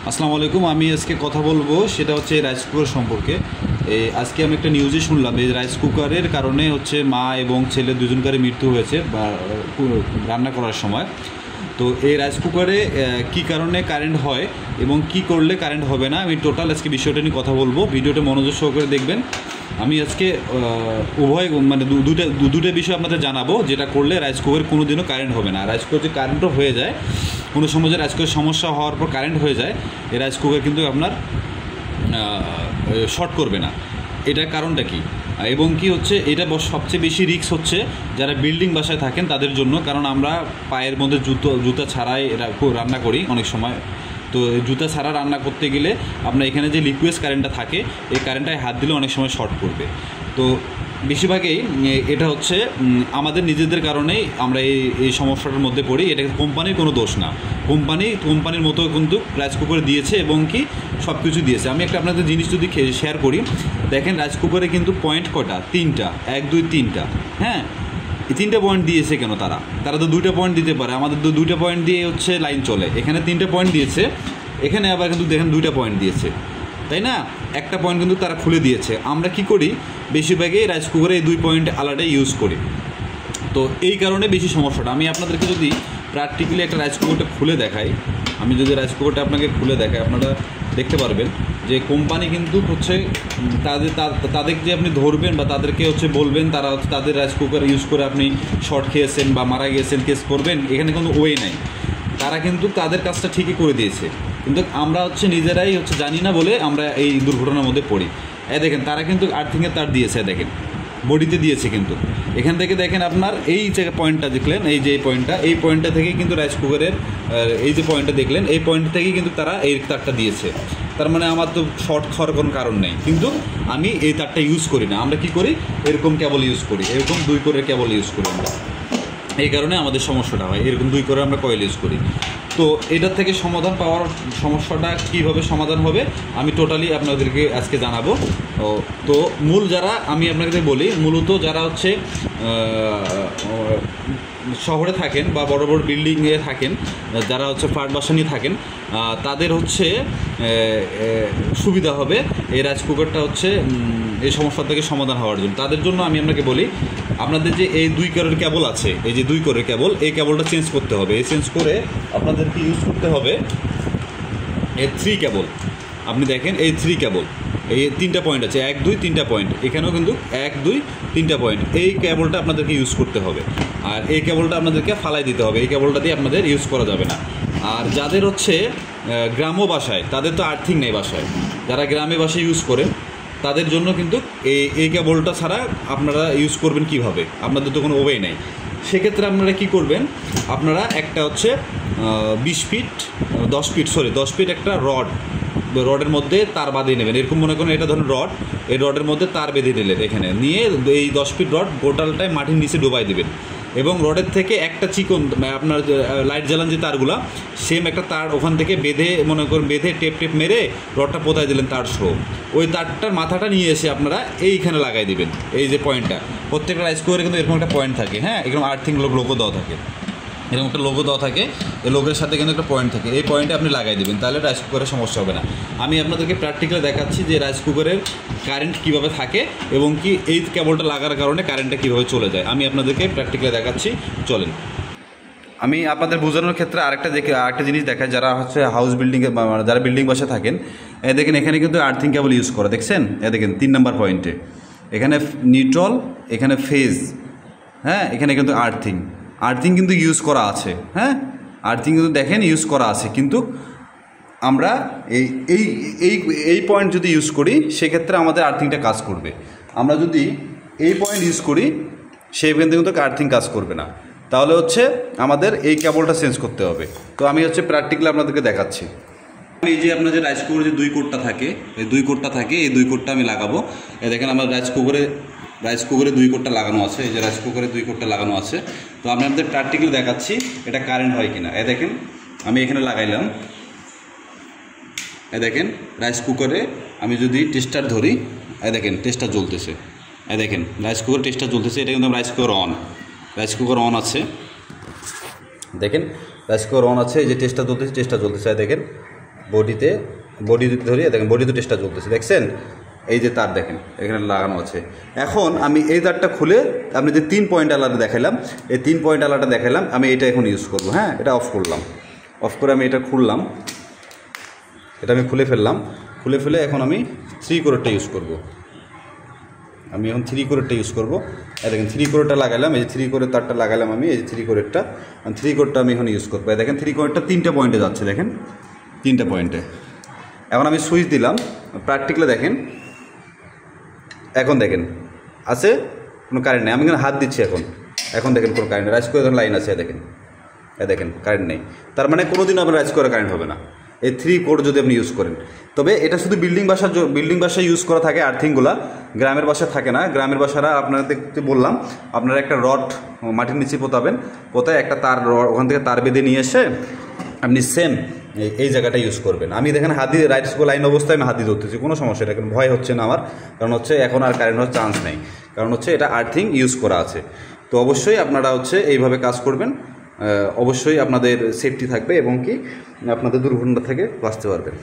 আসসালামু আলাইকুম। আমি আজকে কথা বলবো সেটা হচ্ছে রাইস কুকার সম্পর্কে। আজকে আমি একটা নিউজে শুনলাম এই রাইস কুকারের কারণে হচ্ছে মা এবং ছেলে দুজনকারই মৃত্যু হয়েছে রান্না করার সময়। তো এই রাইস কুকারে কি কারণে কারেন্ট হয় এবং কি করলে কারেন্ট হবে না, আমি টোটাল আজকে বিষয়টা নিয়ে কথা বলবো। ভিডিওটা মনোযোগ সহকারে দেখবেন। আমি আজকে উভয় মানে দুটো বিষয় আপনাদের জানাবো, যেটা করলে রাইস কুকার কোনো দিনও কারেন্ট হবে না। রাইস কুকার যে কারেন্টও হয়ে যায়, কোনো সময় যে রাইস কুকার সমস্যা হওয়ার পর কারেন্ট হয়ে যায়, এই রাইস কুকার কিন্তু আপনার শর্ট করবে না। এটার কারণটা কি এবং কি হচ্ছে, এটা সবচেয়ে বেশি রিস্ক হচ্ছে যারা বিল্ডিং বাসায় থাকেন তাদের জন্য। কারণ আমরা পায়ের মধ্যে জুতা ছাড়াই রান্না করি অনেক সময়। তো জুতা ছাড়া রান্না করতে গেলে আপনার এখানে যে লিকুইড কারেন্টটা থাকে, এই কারেন্টটায় হাত দিলে অনেক সময় শর্ট করবে। তো বেশিরভাগই এটা হচ্ছে আমাদের নিজেদের কারণেই আমরা এই সমস্যাটার মধ্যে পড়ি। এটা কোম্পানির কোনো দোষ না। কোম্পানির মতো কিন্তু রাইস কুকার দিয়েছে এবং কি সব কিছু দিয়েছে। আমি একটা আপনাদের জিনিস যদি শেয়ার করি, দেখেন রাইস কুকারে কিন্তু পয়েন্ট কটা, 3টা, 1 2 3টা। হ্যাঁ, এই 3টে পয়েন্ট দিয়েছে কেন? তারা তো 2টা পয়েন্ট দিতে পারে। আমাদের তো 2টা পয়েন্ট দিয়ে হচ্ছে লাইন চলে। এখানে 3টে পয়েন্ট দিয়েছে, এখানে আবার কিন্তু দেখেন 2টা পয়েন্ট দিয়েছে, তাই না? একটা পয়েন্ট কিন্তু তারা খুলে দিয়েছে। আমরা কি করি, বেশিরভাগই রাইস কুকারে এই 2 পয়েন্ট আলাদা ইউজ করি। তো এই কারণে বেশি সমস্যাটা। আমি আপনাদেরকে যদি প্র্যাকটিক্যালি একটা রাইস কুকারটা খুলে দেখাই, আমি যদি রাইস কুকারটা আপনাকে খুলে দেখাই, আপনারা দেখতে পারবেন যে কোম্পানি কিন্তু হচ্ছে তাদের যে আপনি ধরবেন বা তাদেরকে হচ্ছে বলবেন, তারা হচ্ছে তাদের রাইস কুকার ইউজ করে আপনি শর্ট খেয়েছেন বা মারা গিয়েছেন কেস করবেন, এখানে কোনো ওয়ে নাই। তারা কিন্তু তাদের কাজটা ঠিকই করে দিয়েছে, কিন্তু আমরা হচ্ছে নিজেরাই হচ্ছে জানি না বলে আমরা এই দুর্ঘটনার মধ্যে পড়ি। দেখেন তারা কিন্তু আর্থিংয়ের তার দিয়েছে, দেখেন বডিতে দিয়েছে। কিন্তু এখান থেকে দেখেন আপনার এই যে পয়েন্টটা দেখলেন, এই যে এই পয়েন্টটা থেকেই কিন্তু রাইস কুকারের এই যে পয়েন্টটা দেখলেন, এই পয়েন্ট থেকেই কিন্তু তারা এই তারটা দিয়েছে। তার মানে আমার তো শর্ট খাওয়ার কোনো কারণ নেই, কিন্তু আমি এই তারটা ইউজ করি না। আমরা কি করি, এরকম কেবল ইউজ করি, এরকম 2 করে কেবল ইউজ করি আমরা। এই কারণে আমাদের সমস্যাটা হয়, এরকম 2 করে আমরা কয়েল ইউজ করি। তো এটার থেকে সমাধান পাওয়ার, সমস্যাটা কীভাবে সমাধান হবে আমি টোটালি আপনাদেরকে আজকে জানাবো। তো মূল যারা, আমি আপনাদের বলি, মূলত যারা হচ্ছে শহরে থাকেন বা বড় বড় বিল্ডিংয়ে থাকেন, যারা হচ্ছে ফ্ল্যাট বাসা নিয়ে থাকেন, তাদের হচ্ছে সুবিধা হবে এই রাইস কুকারটা হচ্ছে এই সমস্যা থেকে সমাধান হওয়ার জন্য। তাদের জন্য আমি আপনাকে বলি, আপনাদের যে এই 2 কোরের কেবল আছে, এই যে 2 কোরের কেবল, এই কেবলটা চেঞ্জ করতে হবে। এই চেঞ্জ করে আপনাদেরকে ইউজ করতে হবে এই 3 কেবল। আপনি দেখেন এই 3 কেবল, এই 3টা পয়েন্ট আছে, 1 2 3টা পয়েন্ট, এখানেও কিন্তু 1 2 3টা পয়েন্ট। এই কেবলটা আপনাদেরকে ইউজ করতে হবে, আর এই কেবলটা আপনাদেরকে ফালাই দিতে হবে। এই কেবলটা দিয়ে আপনাদের ইউজ করা যাবে না। আর যাদের হচ্ছে গ্রাম্য বাসায়, তাদের তো আর্থিং নেই বাসায়, যারা গ্রামে বাসায় ইউজ করেন তাদের জন্য কিন্তু এই কেবলটা ছাড়া আপনারা ইউজ করবেন কিভাবে? আপনাদের তো কোনো ওয়ে নেই। সেক্ষেত্রে আপনারা কি করবেন, আপনারা একটা হচ্ছে 10 ফিট একটা রডের মধ্যে তার বাঁধিয়ে নেবেন। এরকম মনে করেন এটা ধরুন রড, এই রডের মধ্যে তার বেঁধে নিলেন, এখানে নিয়ে এই 10 ফিট রড গোটালটায় মাটির নিচে ডুবাই দেবেন। এবং রডের থেকে একটা চিকন, আপনার লাইট জ্বালান যে তারগুলা, সেম একটা তার ওখান থেকে বেঁধে, মনে করেন বেঁধে টেপ মেরে রডটা পোতায় দিলেন তার সহ। ওই তারটার মাথাটা নিয়ে এসে আপনারা এইখানে লাগাই দিবেন। এই যে পয়েন্টটা, প্রত্যেকটা রাইস কুকারে কিন্তু এরকম একটা পয়েন্ট থাকে। হ্যাঁ, এরকম আর্থিং লোগো দেওয়া থাকে, এরকম একটা লোগো দেওয়া থাকে। এই লোগোর সাথে কিন্তু একটা পয়েন্ট থাকে, এই পয়েন্টে আপনি লাগাই দেবেন, তাহলে রাইস কুকারের সমস্যা হবে না। আমি আপনাদেরকে প্র্যাকটিক্যালি দেখাচ্ছি যে রাইস কুকারের কারেন্ট কীভাবে থাকে এবং কি এই কেবলটা লাগার কারণে কারেন্টটা কীভাবে চলে যায়, আমি আপনাদেরকে প্র্যাকটিক্যালি দেখাচ্ছি। চলেন, আমি আপনাদের বোঝানোর ক্ষেত্রে আরেকটা জিনিস দেখাই। যারা হচ্ছে হাউস বিল্ডিংয়ে, যারা বিল্ডিং বাসা থাকেন, দেখেন এখানে কিন্তু আর্থিং কেবল ইউজ করা, দেখছেন? দেখেন 3 নম্বর পয়েন্টে এখানে নিউট্রাল, এখানে ফেজ। হ্যাঁ, এখানে কিন্তু আর্থিং কিন্তু ইউজ করা আছে। হ্যাঁ, আর্থিং কিন্তু দেখেন ইউজ করা আছে, কিন্তু আমরা এই পয়েন্ট যদি ইউজ করি সেক্ষেত্রে আমাদের আর্থিংটা কাজ করবে। আমরা যদি এই পয়েন্ট ইউজ করি সেখান থেকে কিন্তু আর্থিং কাজ করবে না। তাহলে হচ্ছে আমাদের এই কেবলটা চেঞ্জ করতে হবে। তো আমি হচ্ছে প্র্যাকটিক্যালি আপনাদেরকে দেখাচ্ছি। এই যে আপনার যে রাইস কুকারে যে 2 কোরটা থাকে, এই 2 কোরটা থাকে, এই 2 কোরটা আমি লাগাবো। দেখেন আমার রাইস কুকারে 2 কোরটা লাগানো আছে। এই যে রাইস কুকারে 2 কোরটা লাগানো আছে। তো আমি আপনাদের প্র্যাকটিক্যালি দেখাচ্ছি এটা কারেন্ট হয় কিনা। দেখেন আমি এখানে লাগাইলাম, দেখেন রাইস কুকারে আমি যদি টেস্টার ধরি, দেখেন টেস্টার জ্বলতেছে। দেখেন রাইস কুকারে টেস্টার জ্বলতেছে, এটা কিন্তু রাইস কুকার অন আছে। দেখেন রাইস কুকার অন আছে, এই যে টেস্টার জ্বলতেছে। দেখেন বডিতে ধরি, দেখেন বডিতে টেস্টটা চলতেছে, দেখছেন এই যে তার দেখেন এখানে লাগানো আছে। এখন আমি এই তারটা খুলে আপনি যে 3 পয়েন্ট আলাদা দেখালাম, এই 3 পয়েন্ট আলাদা দেখালাম, আমি এটা এখন ইউজ করবো। হ্যাঁ, এটা অফ করলাম, অফ করে আমি এটা খুললাম, এটা আমি খুলে ফেললাম। খুলে ফেলে এখন আমি 3 কোরেরটা ইউজ করব। আমি এখন 3 কোরেরটা ইউজ করবো। দেখেন 3 কোরেরটা লাগালাম, এই যে 3 কোরের তারটা লাগালাম আমি, এই যে 3 কোরেরটা, 3 কোরেরটা আমি এখন ইউজ করবো। দেখেন 3 কোরেরটা 3টে পয়েন্টে যাচ্ছে, দেখেন 3টে পয়েন্টে। এখন আমি সুইচ দিলাম, প্র্যাকটিক্যালি দেখেন, এখন দেখেন আছে কোনো কারেন্ট নেই, আমি কিন্তু হাত দিচ্ছি এখন দেখেন কোনো কারেন্ট নেই, রাইজ করে লাইন আছে, দেখেন কারেন্ট নেই। তার মানে কোনোদিনও আপনার রাইজ করে কারেন্ট হবে না এই 3 কোর যদি আপনি ইউজ করেন। তবে এটা শুধু বিল্ডিং বাসায় ইউজ করা থাকে আর্থিংগুলা, গ্রামের বাসায় থাকে না। গ্রামের বাসারা আপনাদেরকে বললাম, আপনারা একটা রড মাটির নিচে পোতাবেন, পোতায় একটা তার ওখান থেকে তার বেঁধে নিয়ে এসে আপনি সেম এই জায়গাটা ইউজ করবেন। আমি দেখেন হাত দিয়ে রাইট লাইন অবস্থায় আমি হাত দিয়ে ধরতেছি, কোনো সমস্যা এটা কোনো ভয় হচ্ছে না আমার, কারণ হচ্ছে এখন আর কারেন্ট হওয়ার চান্স নেই, কারণ হচ্ছে এটা আর্থিং ইউজ করা আছে। তো অবশ্যই আপনারা হচ্ছে এইভাবে কাজ করবেন, অবশ্যই আপনাদের সেফটি থাকবে এবং কি আপনাদের দুর্ঘটনা থেকে বাঁচতে পারবেন।